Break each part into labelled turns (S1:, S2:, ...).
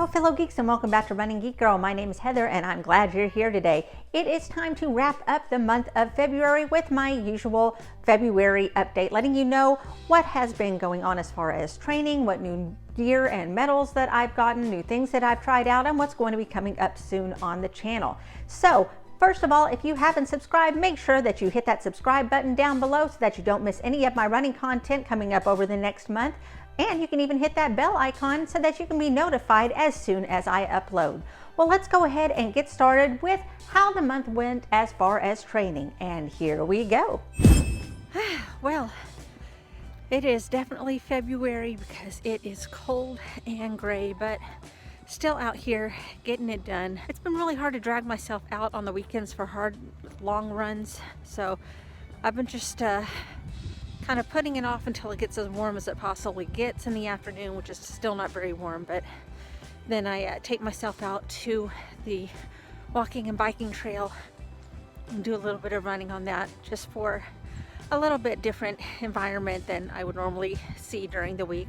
S1: fellow geeks, and welcome back to Running Geek Girl. My name is Heather and I'm glad you're here today. It is time to wrap up the month of February with my usual February update, letting you know what has been going on as far as training, what new gear and medals that I've gotten, new things that I've tried out, and what's going to be coming up soon on the channel. So first of all, if you haven't subscribed, make sure that you hit that subscribe button down below so that you don't miss any of my running content coming up over the next month. And you can even hit that bell icon so that you can be notified as soon as I upload. Well, let's go ahead and get started with how the month went as far as training. And here we go.
S2: Well, it is definitely February because it is cold and gray, but still out here getting it done. It's been really hard to drag myself out on the weekends for hard, long runs. So I've been just kind of putting it off until it gets as warm as it possibly gets in the afternoon, which is still not very warm, but then I take myself out to the walking and biking trail and do a little bit of running on that, just for a little bit different environment than I would normally see during the week.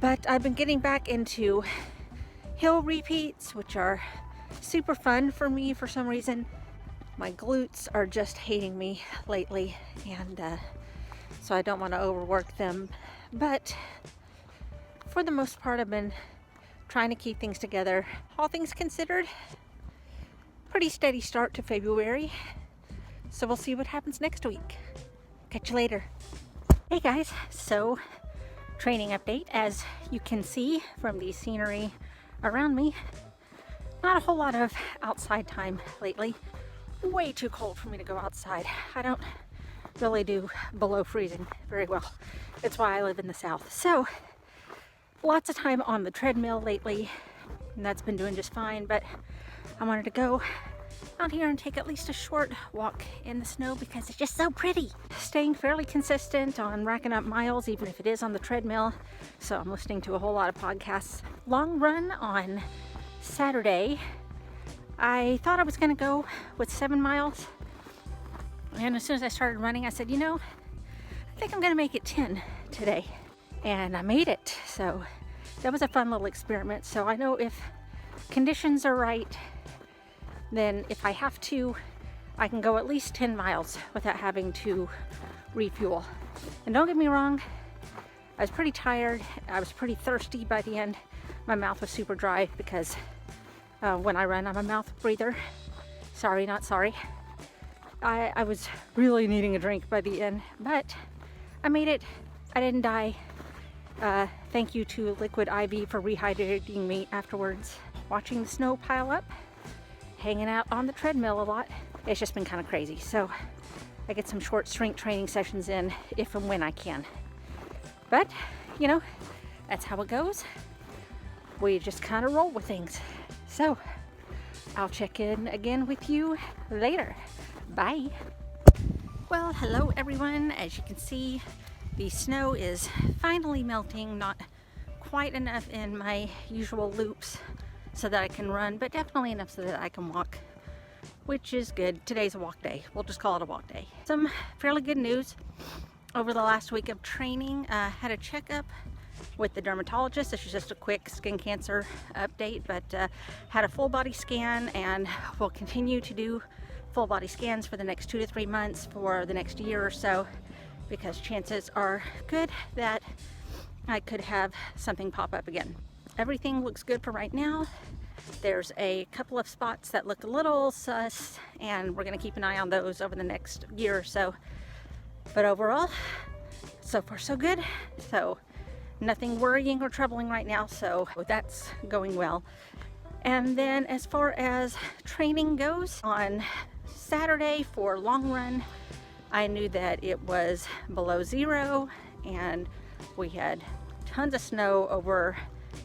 S2: But I've been getting back into hill repeats, which are super fun for me for some reason. My glutes are just hating me lately, and so I don't want to overwork them, but for the most part I've been trying to keep things together. All things considered, pretty steady start to February, so we'll see what happens next week. Catch you later. Hey guys, so training update. As you can see from the scenery around me, not a whole lot of outside time lately. Way too cold for me to go outside. I don't really do below freezing very well. It's why I live in the South. So lots of time on the treadmill lately, and that's been doing just fine, but I wanted to go out here and take at least a short walk in the snow because it's just so pretty. Staying fairly consistent on racking up miles, even if it is on the treadmill. So I'm listening to a whole lot of podcasts. Long run on Saturday. I thought I was gonna go with 7 miles. And as soon as I started running, I said, you know, I think I'm gonna make it 10 today. And I made it. So that was a fun little experiment. So I know if conditions are right, then if I have to, I can go at least 10 miles without having to refuel. And don't get me wrong, I was pretty tired. I was pretty thirsty by the end. My mouth was super dry because when I run, I'm a mouth breather. Sorry, not sorry. I was really needing a drink by the end, but I made it. I didn't die. Thank you to Liquid IV for rehydrating me afterwards. Watching the snow pile up, hanging out on the treadmill a lot. It's just been kind of crazy. So I get some short strength training sessions in if and when I can. But, you know, that's how it goes. We just kind of roll with things. So I'll check in again with you later. Bye. Well, hello everyone. As you can see, the snow is finally melting. Not quite enough in my usual loops so that I can run, but definitely enough so that I can walk, which is good. Today's a walk day. We'll just call it a walk day. Some fairly good news. Over the last week of training, I had a checkup with the dermatologist. This is just a quick skin cancer update, but had a full body scan, and we'll continue to do full body scans for the next 2 to 3 months for the next year or so, because chances are good that I could have something pop up again. Everything looks good for right now. There's a couple of spots that look a little sus, and we're going to keep an eye on those over the next year or so. But overall, so far so good. So nothing worrying or troubling right now, so that's going well. And then as far as training goes, on Saturday for long run, I knew that it was below zero and we had tons of snow over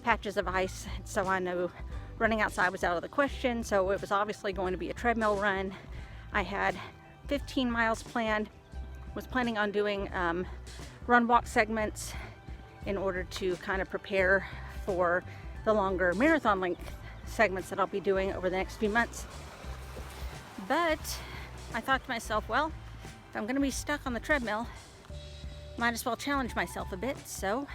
S2: patches of ice, so I knew running outside was out of the question. So it was obviously going to be a treadmill run. I had 15 miles planned, was planning on doing run walk segments in order to kind of prepare for the longer marathon length segments that I'll be doing over the next few months. But I thought to myself, well, if I'm gonna be stuck on the treadmill, might as well challenge myself a bit. So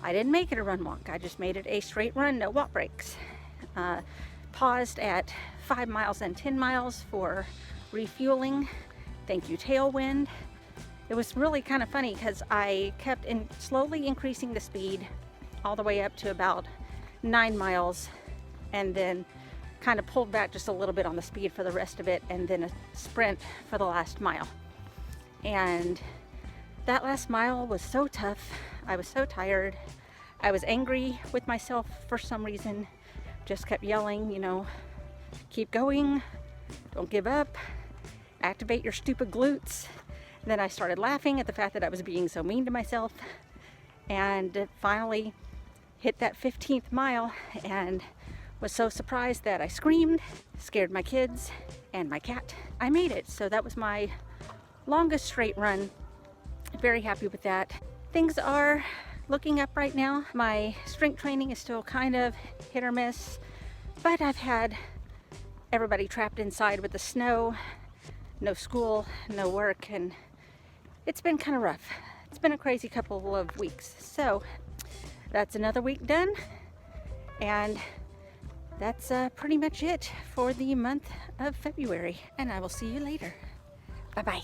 S2: I didn't make it a run walk. I just made it a straight run, no walk breaks. Paused at 5 miles and 10 miles for refueling. Thank you, tailwind. It was really kind of funny because I kept slowly increasing the speed all the way up to about 9 miles, and then kind of pulled back just a little bit on the speed for the rest of it, and then a sprint for the last mile. And that last mile was so tough. I was so tired. I was angry with myself for some reason. Just kept yelling, you know, keep going, don't give up, activate your stupid glutes. And then I started laughing at the fact that I was being so mean to myself, and finally hit that 15th mile and was so surprised that I screamed, scared my kids and my cat. I made it. So that was my longest straight run. Very happy with that. Things are looking up right now. My strength training is still kind of hit or miss, but I've had everybody trapped inside with the snow, no school, no work, and it's been kind of rough. It's been a crazy couple of weeks. So that's another week done, and that's pretty much it for the month of February, and I will see you later. Bye-bye.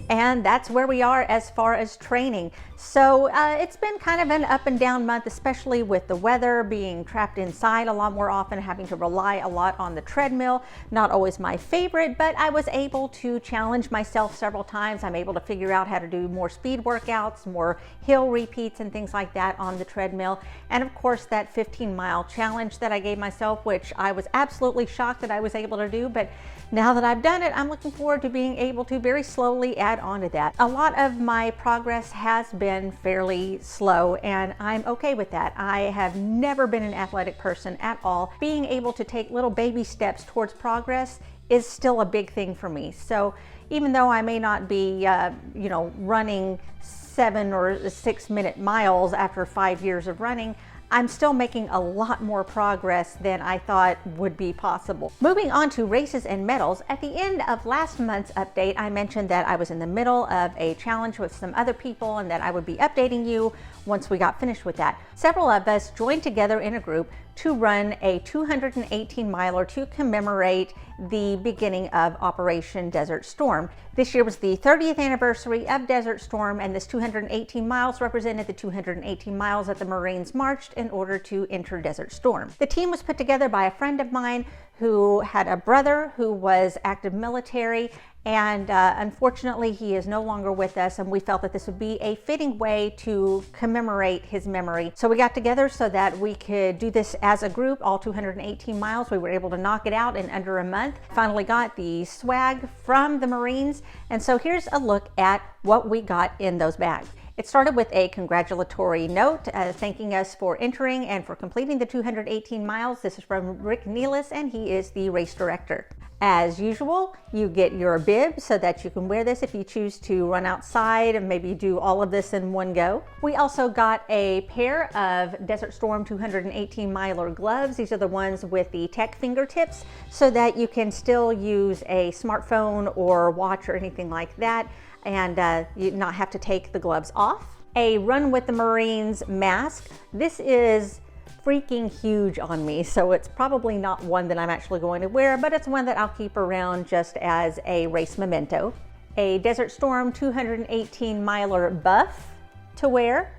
S1: And that's where we are as far as training. So it's been kind of an up and down month, especially with the weather, being trapped inside a lot more often, having to rely a lot on the treadmill. Not always my favorite, but I was able to challenge myself several times. I'm able to figure out how to do more speed workouts, more hill repeats and things like that on the treadmill. And of course that 15-mile challenge that I gave myself, which I was absolutely shocked that I was able to do, but now that I've done it, I'm looking forward to being able to very slowly add on to that. A lot of my progress has been fairly slow, and I'm okay with that. I have never been an athletic person at all. Being able to take little baby steps towards progress is still a big thing for me. So even though I may not be, running 7 or 6 minute miles after 5 years of running, I'm still making a lot more progress than I thought would be possible. Moving on to races and medals, at the end of last month's update, I mentioned that I was in the middle of a challenge with some other people and that I would be updating you once we got finished with that. Several of us joined together in a group to run a 218 miler to commemorate the beginning of Operation Desert Storm. This year was the 30th anniversary of Desert Storm, and this 218 miles represented the 218 miles that the Marines marched in order to enter Desert Storm. The team was put together by a friend of mine who had a brother who was active military, and unfortunately he is no longer with us, and we felt that this would be a fitting way to commemorate his memory. So we got together so that we could do this as a group, all 218 miles. We were able to knock it out in under a month. Finally got the swag from the Marines, and so here's a look at what we got in those bags. It started with a congratulatory note thanking us for entering and for completing the 218 miles. This is from Rick Nealis, and he is the race director. As usual, you get your bib so that you can wear this if you choose to run outside and maybe do all of this in one go. We also got a pair of Desert Storm 218 miler gloves. These are the ones with the tech fingertips so that you can still use a smartphone or watch or anything like that, and you not have to take the gloves off. A Run with the Marines mask. This is freaking huge on me, so it's probably not one that I'm actually going to wear, but it's one that I'll keep around just as a race memento. A Desert Storm 218 miler buff to wear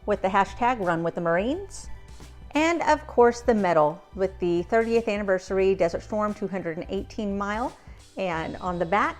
S1: with the hashtag Run with the Marines. And of course the medal with the 30th anniversary Desert Storm 218 mile, and on the back,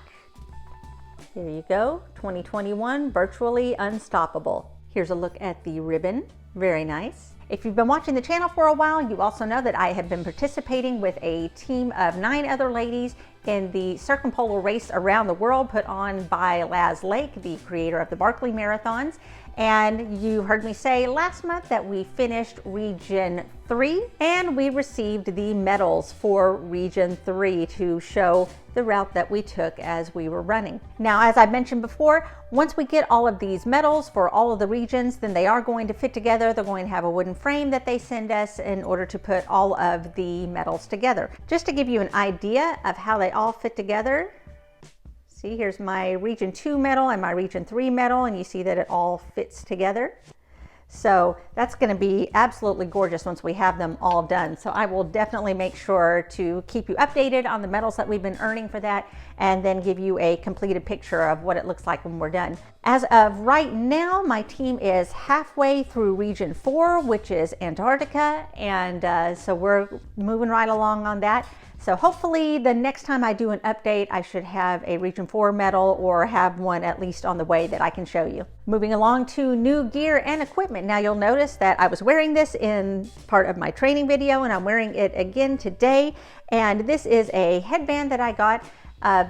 S1: here you go, 2021 Virtually Unstoppable. Here's a look at the ribbon, very nice. If you've been watching the channel for a while, you also know that I have been participating with a team of 9 other ladies in the circumpolar race around the world put on by Laz Lake, the creator of the Barkley Marathons. And you heard me say last month that we finished Region 3 and we received the medals for Region 3 to show the route that we took as we were running. Now, as I mentioned before, once we get all of these medals for all of the regions, then they are going to fit together. They're going to have a wooden frame that they send us in order to put all of the medals together. Just to give you an idea of how they all fit together, see, here's my Region 2 medal and my Region 3 medal, and you see that it all fits together. So that's going to be absolutely gorgeous once we have them all done. So I will definitely make sure to keep you updated on the medals that we've been earning for that, and then give you a completed picture of what it looks like when we're done. As of right now, my team is halfway through Region 4, which is Antarctica, and so we're moving right along on that. So hopefully the next time I do an update, I should have a Region 4 medal, or have one at least on the way that I can show you. Moving along to new gear and equipment. Now you'll notice that I was wearing this in part of my training video, and I'm wearing it again today. And this is a headband that I got.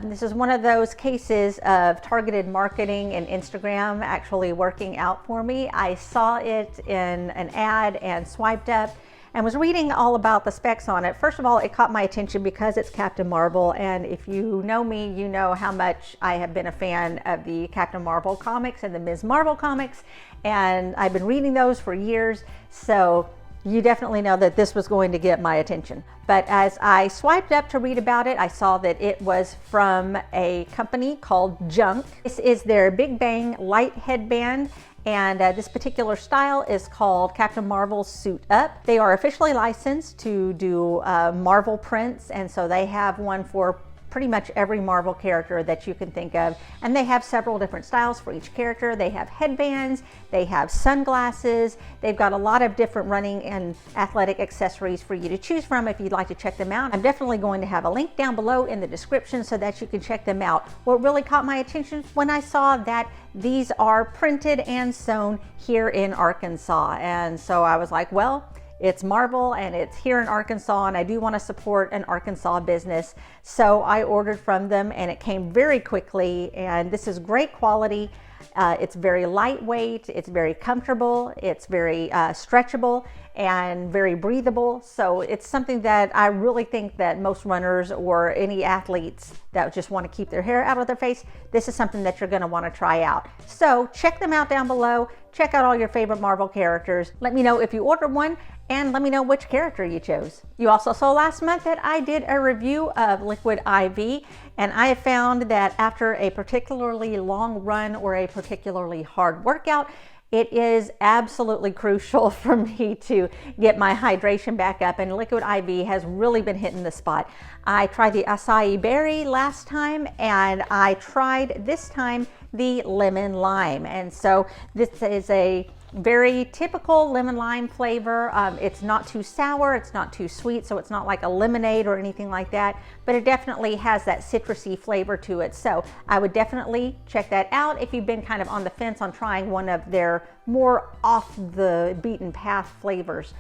S1: This is one of those cases of targeted marketing and Instagram actually working out for me. I saw it in an ad and swiped up and was reading all about the specs on it. First of all, it caught my attention because it's Captain Marvel, and if you know me, you know how much I have been a fan of the Captain Marvel comics and the Ms. Marvel comics, and I've been reading those for years, so you definitely know that this was going to get my attention. But as I swiped up to read about it, I saw that it was from a company called Junk. This is their Big Bang Light headband, and this particular style is called Captain Marvel Suit Up. They are officially licensed to do Marvel prints, and so they have one for pretty much every Marvel character that you can think of, and they have several different styles for each character. They have headbands, they have sunglasses, they've got a lot of different running and athletic accessories for you to choose from if you'd like to check them out. I'm definitely going to have a link down below in the description so that you can check them out. What really caught my attention when I saw that these are printed and sewn here in Arkansas, and so I was like, well, it's Marvel and it's here in Arkansas, and I do want to support an Arkansas business. So I ordered from them, and it came very quickly, and this is great quality. It's very lightweight, it's very comfortable, it's very stretchable and very breathable. So it's something that I really think that most runners or any athletes that just want to keep their hair out of their face, this is something that you're going to want to try out. So check them out down below. Check out all your favorite Marvel characters. Let me know if you ordered one, and let me know which character you chose. You also saw last month that I did a review of Liquid IV, and I have found that after a particularly long run or a particularly hard workout, it is absolutely crucial for me to get my hydration back up, and Liquid IV has really been hitting the spot. I tried the acai berry last time, and I tried this time the lemon lime, and so this is a very typical lemon lime flavor. It's not too sour, it's not too sweet, so it's not like a lemonade or anything like that, but it definitely has that citrusy flavor to it. So I would definitely check that out if you've been kind of on the fence on trying one of their more off the beaten path flavors.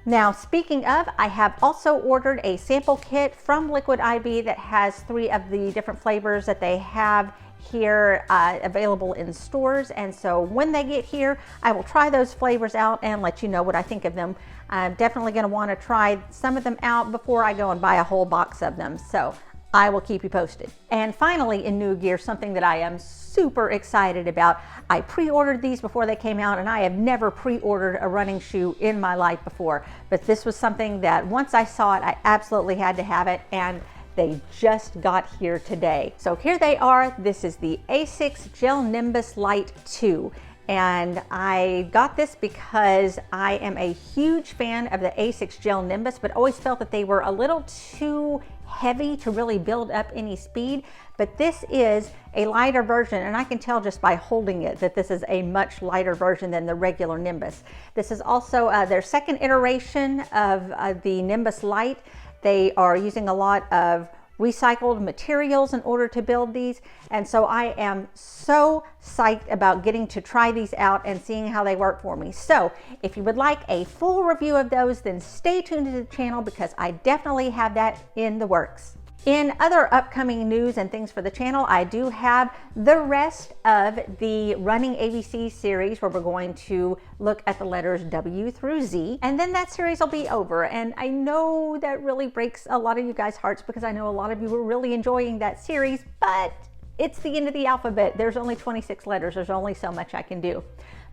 S1: Now, speaking of, I have also ordered a sample kit from Liquid IV that has 3 of the different flavors that they have here available in stores, and so when they get here, I will try those flavors out and let you know what I think of them. I'm definitely going to want to try some of them out before I go and buy a whole box of them, so I will keep you posted. And finally, in new gear, something that I am super excited about. I pre-ordered these before they came out, and I have never pre-ordered a running shoe in my life before, but this was something that once I saw it, I absolutely had to have it, and they just got here today. So here they are. This is the ASICS Gel Nimbus Lite 2. And I got this because I am a huge fan of the ASICS Gel Nimbus, but always felt that they were a little too heavy to really build up any speed. But this is a lighter version, and I can tell just by holding it that this is a much lighter version than the regular Nimbus. This is also their second iteration of the Nimbus Lite. They are using a lot of recycled materials in order to build these, and so I am so psyched about getting to try these out and seeing how they work for me. So if you would like a full review of those, then stay tuned to the channel because I definitely have that in the works. In other upcoming news and things for the channel, I do have the rest of the Running ABC series where we're going to look at the letters W through Z, and then that series will be over. And I know that really breaks a lot of you guys' hearts because I know a lot of you were really enjoying that series, but it's the end of the alphabet. There's only 26 letters. There's only so much I can do.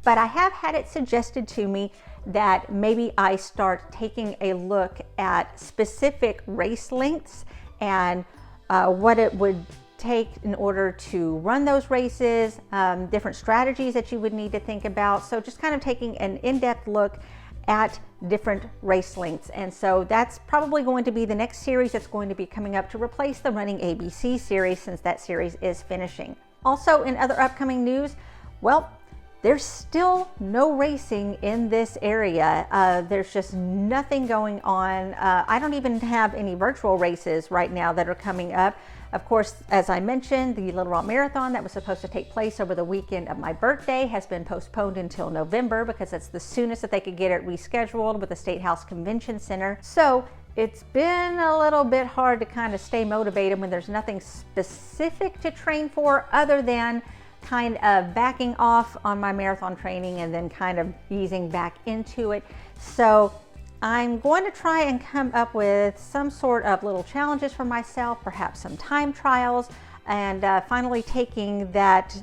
S1: But I have had it suggested to me that maybe I start taking a look at specific race lengths and what it would take in order to run those races, different strategies that you would need to think about. So just kind of taking an in-depth look at different race lengths. And so that's probably going to be the next series that's going to be coming up to replace the Running ABC series, since that series is finishing. Also, in other upcoming news, well, there's still no racing in this area. There's just nothing going on. I don't even have any virtual races right now that are coming up. Of course, as I mentioned, the Little Rock Marathon that was supposed to take place over the weekend of my birthday has been postponed until November, because that's the soonest that they could get it rescheduled with the State House Convention Center. So it's been a little bit hard to kind of stay motivated when there's nothing specific to train for, other than kind of backing off on my marathon training and then kind of easing back into it. So I'm going to try and come up with some sort of little challenges for myself, perhaps some time trials, and finally taking that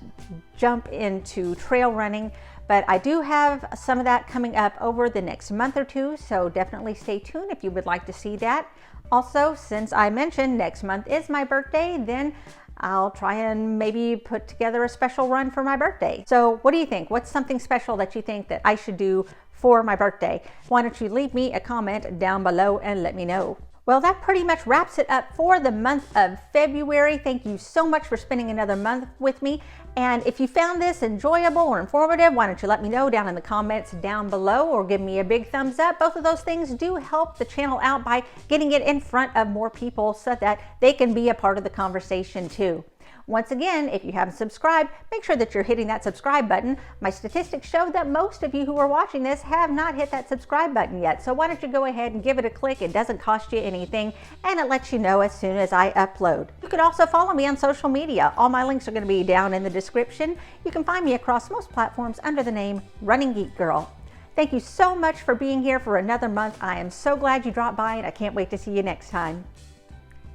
S1: jump into trail running. But I do have some of that coming up over the next month or two, so definitely stay tuned if you would like to see that. Also, since I mentioned next month is my birthday, then I'll try and maybe put together a special run for my birthday. So what do you think? What's something special that you think that I should do for my birthday? Why don't you leave me a comment down below and let me know. Well, that pretty much wraps it up for the month of February. Thank you so much for spending another month with me. And if you found this enjoyable or informative, why don't you let me know down in the comments down below, or give me a big thumbs up. Both of those things do help the channel out by getting it in front of more people so that they can be a part of the conversation too. Once again, if you haven't subscribed, make sure that you're hitting that subscribe button. My statistics show that most of you who are watching this have not hit that subscribe button yet. So why don't you go ahead and give it a click? It doesn't cost you anything, and it lets you know as soon as I upload. You could also follow me on social media. All my links are going to be down in the description. You can find me across most platforms under the name Running Geek Girl. Thank you so much for being here for another month. I am so glad you dropped by, and I can't wait to see you next time.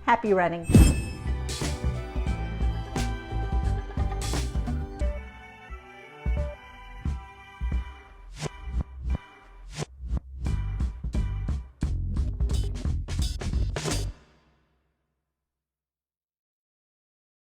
S1: Happy running.